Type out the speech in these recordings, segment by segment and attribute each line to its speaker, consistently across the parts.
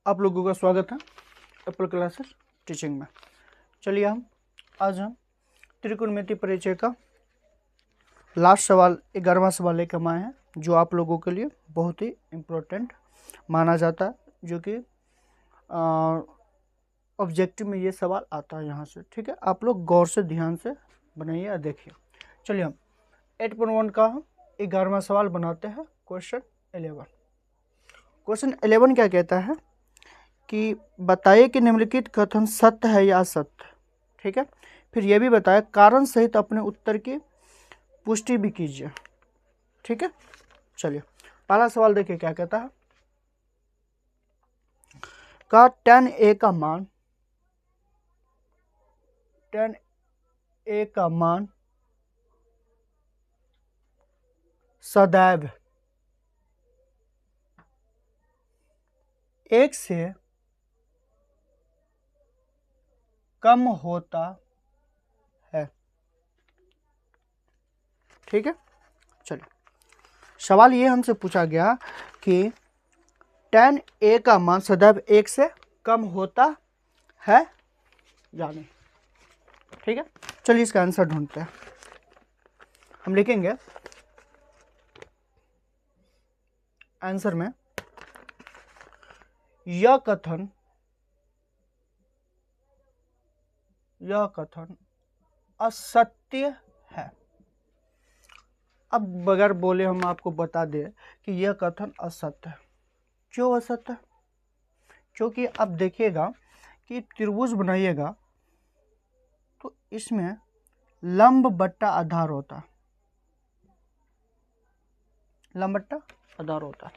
Speaker 1: आप लोगों का स्वागत है एप्पल क्लासेस टीचिंग में। चलिए आज हम त्रिकोणमिति परिचय का लास्ट सवाल 11वां सवाल लेकर आए हैं, जो आप लोगों के लिए बहुत ही इम्पोर्टेंट माना जाता है, जो कि ऑब्जेक्टिव में ये सवाल आता है यहाँ से। ठीक है, आप लोग गौर से ध्यान से बनाइए और देखिए। चलिए हम 8.1 का हम 11वां सवाल बनाते हैं। क्वेश्चन 11 क्या कहता है कि बताइए कि निम्नलिखित कथन सत्य है या असत्य। ठीक है, फिर यह भी बताया कारण सहित अपने उत्तर की पुष्टि भी कीजिए। ठीक है, चलिए पहला सवाल देखिए क्या कहता है। का tan a का मान सदैव 1 से कम होता है। ठीक है, चलिए सवाल ये हमसे पूछा गया कि tan a का मान सदैव 1 से कम होता है या नहीं। ठीक है, चलिए इसका आंसर ढूंढते हैं। हम लिखेंगे आंसर में यह कथन असत्य है। अब बगैर बोले हम आपको बता दें कि यह कथन असत्य है। क्यों असत्य है? क्योंकि अब देखिएगा कि त्रिभुज बनाइएगा तो इसमें लंब बट्टा आधार होता है, लंब बट्टा आधार होता है।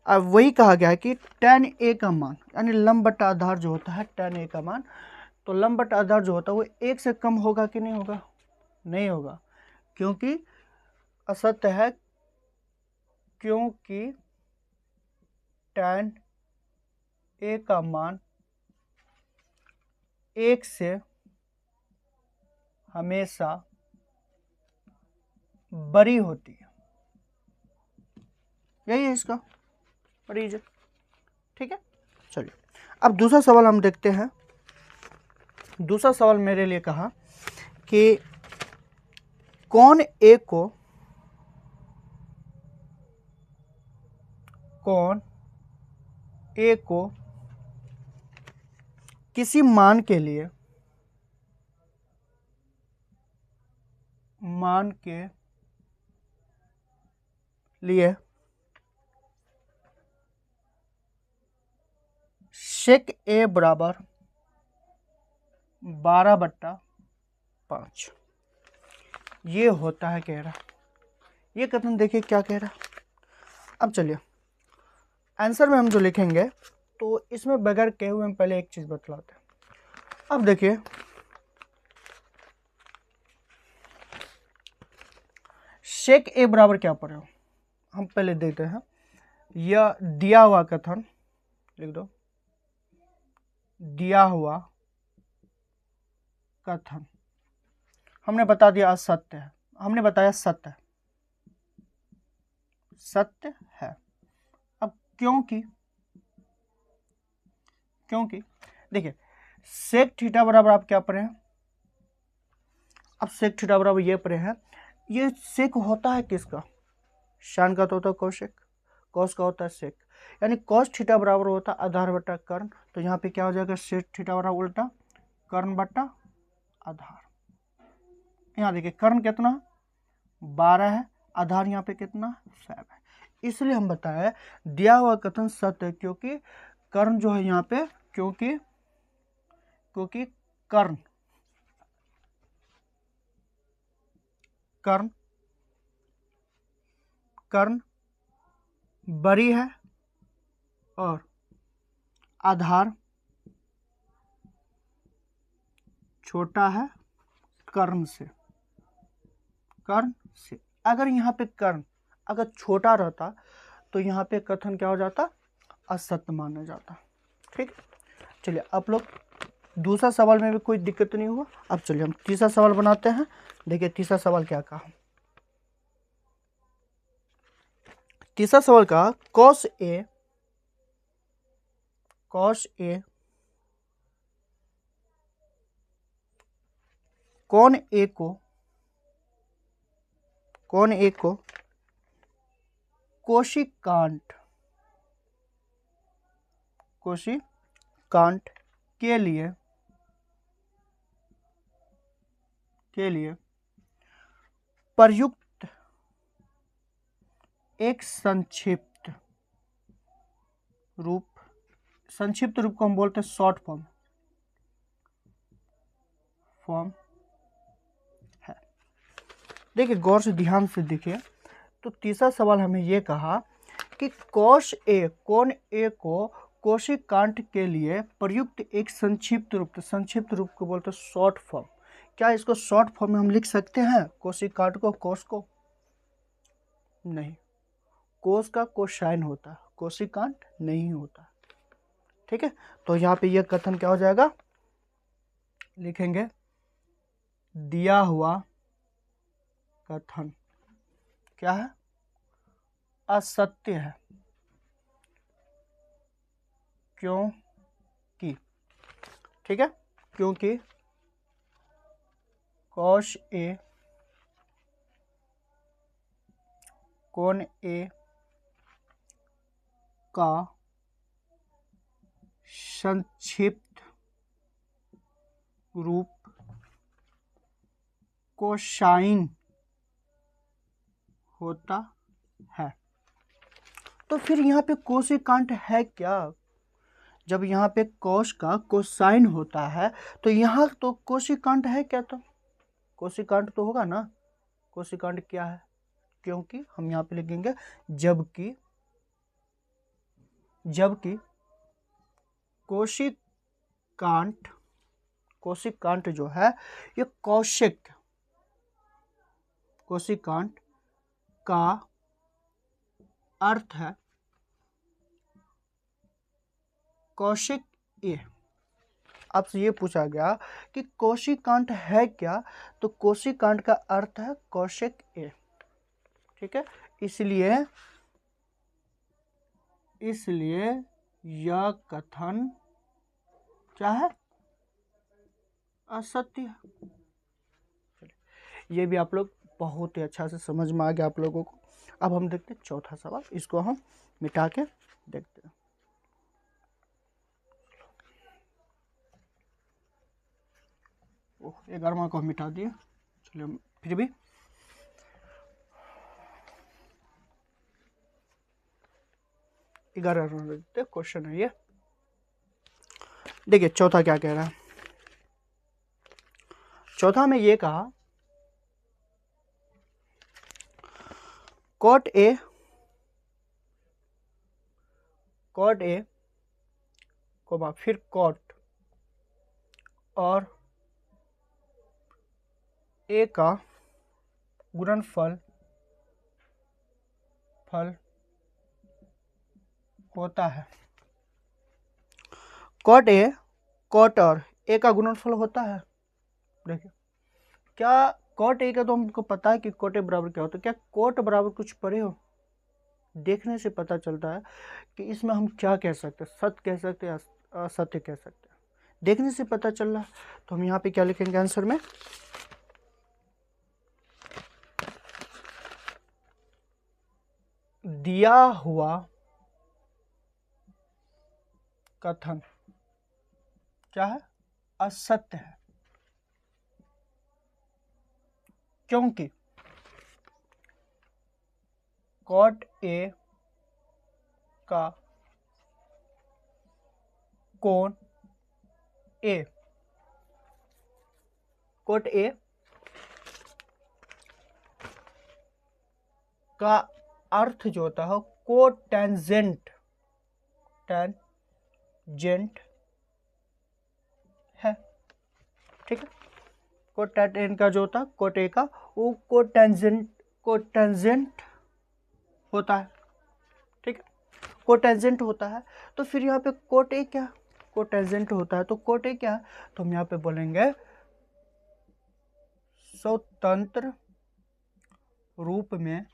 Speaker 1: अब वही कहा गया है कि tan a का मान यानी लंब बट्टा आधार जो होता है tan a का मान, तो लंब बट्टा आधार जो होता है वो 1 से कम होगा कि नहीं होगा? नहीं होगा, क्योंकि असत्य है, क्योंकि tan a का मान 1 से हमेशा बड़ी होती है। यही है इसका रीजन। ठीक है, चलिए अब दूसरा सवाल हम देखते हैं। दूसरा सवाल मेरे लिए कहा कि कौन ए को किसी मान के लिए sec a बराबर 12/5 ये होता है कह रहा। ये कथन देखिए क्या कह रहा। अब चलिए आंसर में हम जो लिखेंगे तो इसमें बगैर कहे हुए हम पहले एक चीज बतलाते हैं। अब देखिए sec a बराबर क्या पड़े हो, हम पहले देखते हैं। यह दिया हुआ कथन लिख दो, दिया हुआ कथन हमने बता दिया असत्य है, हमने बताया सत्य है। अब क्योंकि देखिए sec थीटा बराबर आप क्या पढ़े हैं? अब sec थीटा बराबर ये पढ़े हैं। ये sec होता है किसका? शान का तो होता है कोशेक, कॉस का होता है सेक, यानी कॉस थीटा बराबर होता है आधार बटा कर्ण। तो यहाँ पे क्या हो जाएगा? सेक थीटा बराबर उल्टा कर्ण बटा आधार। यहाँ देखिए कर्ण कितना 12 है, आधार यहाँ पे कितना 7 है। इसलिए हम बताया दिया हुआ कथन सत्य है, क्योंकि कर्ण जो है यहाँ पे, क्योंकि कर्ण बड़ी है और आधार छोटा है कर्ण से। अगर यहाँ पे कर्ण अगर छोटा रहता तो यहाँ पे कथन क्या हो जाता? असत्य माना जाता। ठीक, चलिए आप लोग दूसरा सवाल में भी कोई दिक्कत नहीं हुआ। अब चलिए हम तीसरा सवाल बनाते हैं। देखिए तीसरा सवाल क्या कहा। तीसरा सवाल कहा cos a कॉस ए कौन ए को कोशिकांट के लिए प्रयुक्त एक संक्षिप्त रूप को हम बोलते हैं शॉर्ट फॉर्म है। देखिए गौर से ध्यान से देखिए, तो तीसरा सवाल हमें यह कहा कि कौन ए को कोशिकांट के लिए प्रयुक्त एक संक्षिप्त रूप को बोलते हैं शॉर्ट फॉर्म। क्या इसको शॉर्ट फॉर्म में हम लिख सकते हैं कोशिकांट को? कोश को नहीं, कोश का कोसाइन होता है, कोशिकांट नहीं होता। ठीक है, तो यहाँ पे यह कथन क्या हो जाएगा, लिखेंगे दिया हुआ कथन क्या है, असत्य है, क्योंकि, ठीक है, क्योंकि कौश ए कौन ए का संक्षिप्त रूप कोसाइन होता है। तो फिर यहाँ पे कोशिकांट है क्या? जब यहाँ पे कोश का कोसाइन होता है तो यहाँ तो कोशिकांट है क्या? तो कोशिकांट तो होगा ना। कोशिकांट क्या है? क्योंकि हम यहाँ पे लिखेंगे जबकि कोशिकांट जो है ये कोशिकांट का अर्थ है कौशिक ए। आपसे ये पूछा गया कि कोशिकांट है क्या, तो कोशिकांट का अर्थ है कौशिक ए। ठीक है, इसलिए यह कथन क्या है, असत्य है। ये भी आप लोग बहुत ही अच्छा से समझ में आ गया आप लोगों को। अब हम देखते हैं चौथा सवाल, इसको हम मिटा के देखते हैं। ओह, 11वां को हम मिटा दिए, चलिए हम फिर भी 11 देखते क्वेश्चन है ये। देखिए चौथा क्या कह रहा है। चौथा में ये कहा कॉट ए फिर कॉट और ए का गुणनफल होता है। कॉट और ए का गुणनफल होता है। देखिए क्या कॉट ए का तो हमको पता है कि कॉट ए बराबर क्या होता है। क्या कॉट बराबर कुछ पढ़े हो? देखने से पता चलता है कि इसमें हम क्या कह सकते हैं, सत्य कह सकते हैं, असत्य कह सकते हैं, देखने से पता चल रहा है। तो हम यहाँ पे क्या लिखेंगे आंसर में, दिया हुआ कथन क्या है, असत्य है, क्योंकि कॉट ए का कोण ए का अर्थ जो होता है कोटेंजेंट है। ठीक है, कोटेंजेंट का जो होता है कोट ए का वो कोटेंजेंट होता है। ठीक है, कोटेंजेंट होता है। तो फिर यहाँ पे कोट ए क्या, कोटेंजेंट होता है तो कोट ए क्या, तो हम यहाँ पे बोलेंगे स्वतंत्र रूप में,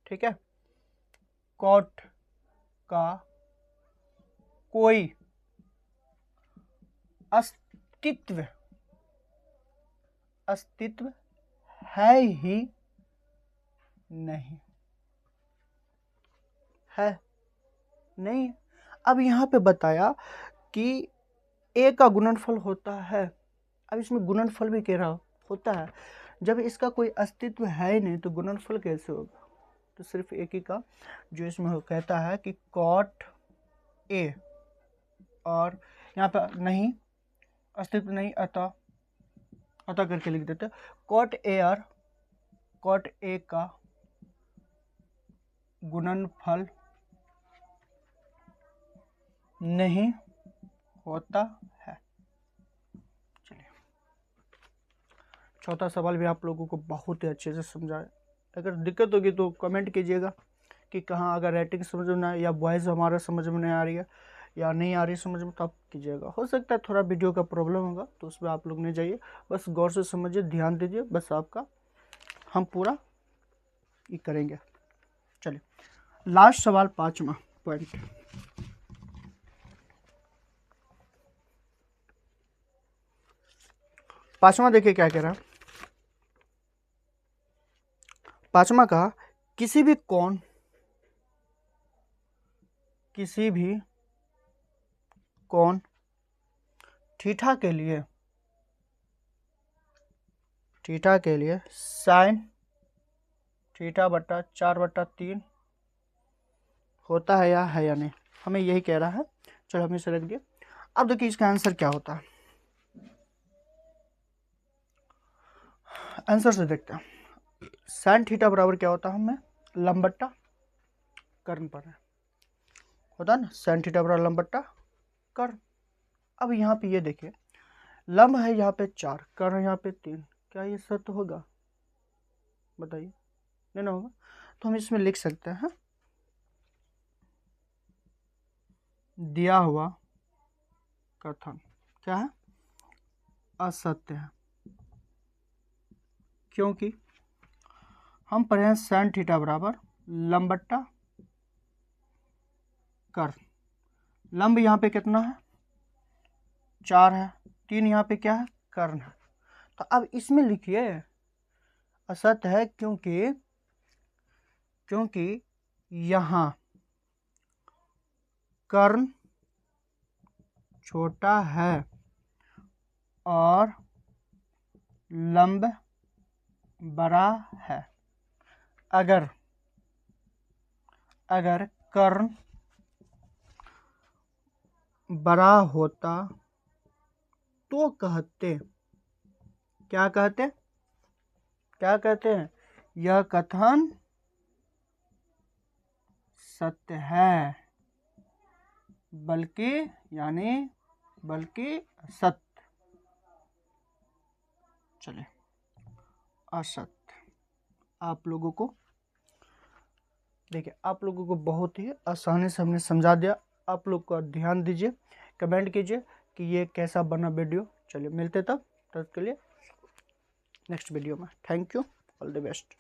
Speaker 1: ठीक है, कॉट का कोई अस्तित्व अस्तित्व है ही नहीं, है नहीं। अब यहाँ पे बताया कि ए का गुणनफल होता है, अब इसमें गुणनफल भी कह रहा होता है, जब इसका कोई अस्तित्व है ही नहीं तो गुणनफल कैसे होगा? तो सिर्फ एक ही का जो इसमें कहता है कि कॉट ए, और यहाँ पे नहीं अस्तित्व नहीं, अतः करके लिख देते, cot A R, cot A का गुणनफल नहीं होता है। चलिए, चौथा सवाल भी आप लोगों को बहुत ही अच्छे से समझा है। अगर दिक्कत होगी तो कमेंट कीजिएगा कि कहाँ अगर राइटिंग समझ में ना, या वॉइस हमारा समझ में नहीं आ रही है या नहीं आ रही समझ में, तो आप कीजिएगा। हो सकता है थोड़ा वीडियो का प्रॉब्लम होगा, तो उसमें आप लोग नहीं जाइए, बस गौर से समझिए, ध्यान दीजिए, बस आपका हम पूरा ये करेंगे। चलिए, लास्ट सवाल, 5वां पॉइंट। पांचवा देखिए क्या कह रहा है। पांचवा कहा किसी भी कोण थीटा के लिए साइन थीटा बटा 4/3 होता है या नहीं, हमें यही कह रहा है। चलो हम इसे रख दिए। अब देखिए इसका आंसर क्या होता है, आंसर से देखते हैं। साइन थीटा बराबर क्या होता है, हमें लंब बट्टा कर्ण पर है, होता है ना, साइन थीटा बराबर लंब बट्टा कर्ण। अब यहाँ पे ये देखिए, लंब है यहाँ पे 4, कर्ण यहाँ पे 3, क्या ये सत्य होगा? बताइए, नहीं ना होगा। तो हम इसमें लिख सकते हैं दिया हुआ कथन क्या है, असत्य है, क्योंकि हम पढ़े हैं साइन थीटा बराबर लंब बट्टा कर्ण। लंब यहाँ पे कितना है, 4 है, 3 यहाँ पे क्या है, कर्ण है। तो अब इसमें लिखिए असत्य है, क्योंकि यहाँ कर्ण छोटा है और लंब बड़ा है। अगर कर्ण बड़ा होता तो क्या कहते हैं, यह कथन सत्य है, बल्कि सत्य, चले असत्य। आप लोगों को देखिए, आप लोगों को बहुत ही आसानी से हमने समझा दिया। आप लोग का ध्यान दीजिए, कमेंट कीजिए कि ये कैसा बना वीडियो। चलिए मिलते तब के लिए नेक्स्ट वीडियो में। Thank you, all the best.